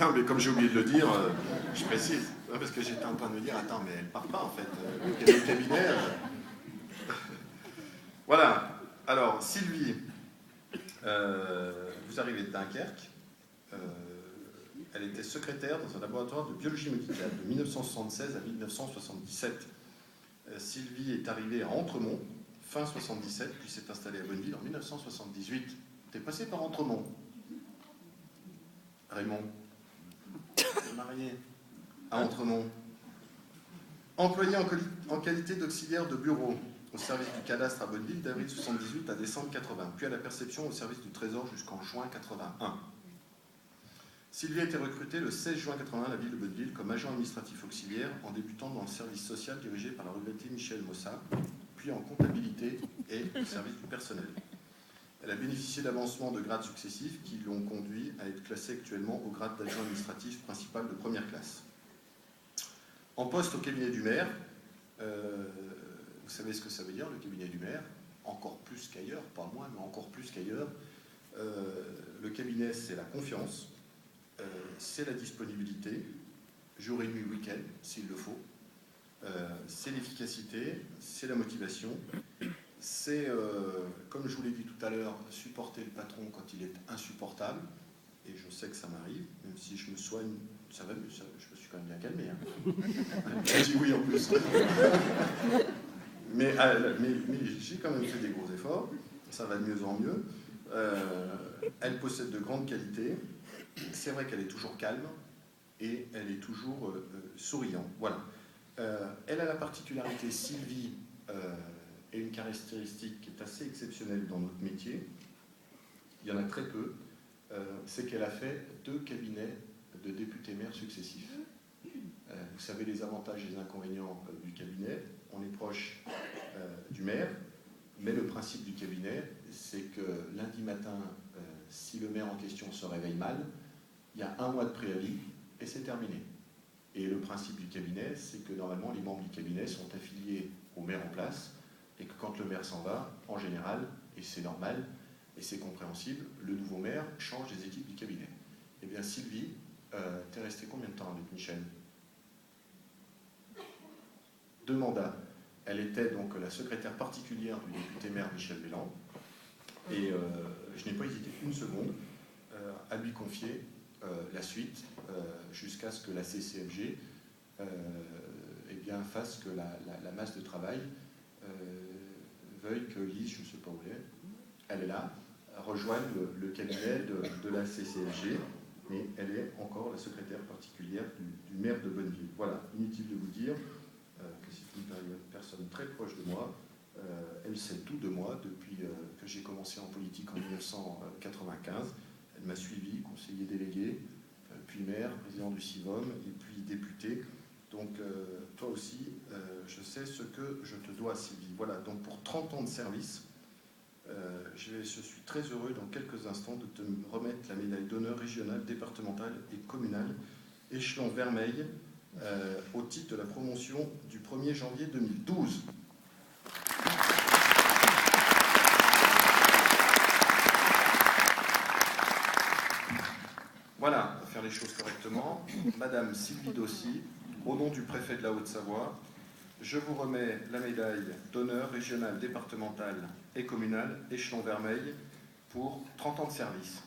Non, mais comme j'ai oublié de le dire, je précise. Parce que j'étais en train de me dire, attends, mais elle part pas en fait. Le cabinet. Voilà. Alors, Sylvie, vous arrivez de Dunkerque. Elle était secrétaire dans un laboratoire de biologie médicale de 1976 à 1977. Sylvie est arrivée à Entremont, fin 77, puis s'est installée à Bonneville en 1978. T'es passé par Entremont, Raymond. Marié à Entremont. Employé en qualité d'auxiliaire de bureau au service du cadastre à Bonneville d'avril 78 à décembre 80, puis à la perception au service du Trésor jusqu'en juin 81. Sylvie a été recrutée le 16 juin 81 à la ville de Bonneville comme agent administratif auxiliaire en débutant dans le service social dirigé par la regrettée Michel Mossat, puis en comptabilité et au service du personnel. Elle a bénéficié d'avancements de grades successifs qui l'ont conduit à être classée actuellement au grade d'adjoint administratif principal de première classe. En poste au cabinet du maire, vous savez ce que ça veut dire, le cabinet du maire, encore plus qu'ailleurs, pas moins, mais encore plus qu'ailleurs. Le cabinet, c'est la confiance, c'est la disponibilité, jour et nuit, week-end, s'il le faut, c'est l'efficacité, c'est la motivation, c'est, comme je vous l'ai dit tout à l'heure, supporter le patron quand il est insupportable, et je sais que ça m'arrive, même si je me soigne, ça va mieux, je me suis quand même bien calmé. Hein. J'ai dit oui en plus. mais j'ai quand même fait des gros efforts, ça va de mieux en mieux. Elle possède de grandes qualités. C'est vrai qu'elle est toujours calme et elle est toujours souriante. Voilà. Elle a la particularité, Sylvie, et une caractéristique qui est assez exceptionnelle dans notre métier. Il y en a très peu. C'est qu'elle a fait 2 cabinets de députés-maires successifs. Vous savez les avantages et les inconvénients du cabinet. On est proche du maire, mais le principe du cabinet, c'est que lundi matin, si le maire en question se réveille mal, il y a 1 mois de préavis et c'est terminé. Et le principe du cabinet, c'est que normalement les membres du cabinet sont affiliés au maire en place et que quand le maire s'en va, en général, et c'est normal et c'est compréhensible, le nouveau maire change les équipes du cabinet. Eh bien Sylvie, t'es restée combien de temps avec Michel? 2 mandats. Elle était donc la secrétaire particulière du député-maire Michel Béland et je n'ai pas hésité une seconde à lui confier la suite jusqu'à ce que la CCFG eh bien, fasse que la masse de travail veuille que Lise, je ne sais pas où elle est là, rejoigne le cabinet de la CCFG, mais elle est encore la secrétaire particulière du maire de Bonneville. Voilà, inutile de vous dire que c'est une personne très proche de moi. Elle sait tout de moi depuis que j'ai commencé en politique en 1995. Elle m'a suivi, conseiller délégué, puis maire, président du CIVOM, et puis député. Donc, toi aussi, je sais ce que je te dois, Sylvie. Voilà, donc pour 30 ans de service, je suis très heureux dans quelques instants de te remettre la médaille d'honneur régionale, départementale et communale, échelon vermeil, au titre de la promotion du 1er janvier 2012. Voilà, on va faire les choses correctement. Madame Sylvie Dossi, au nom du préfet de la Haute-Savoie, je vous remets la médaille d'honneur régionale, départementale et communale, échelon vermeil, pour 30 ans de service.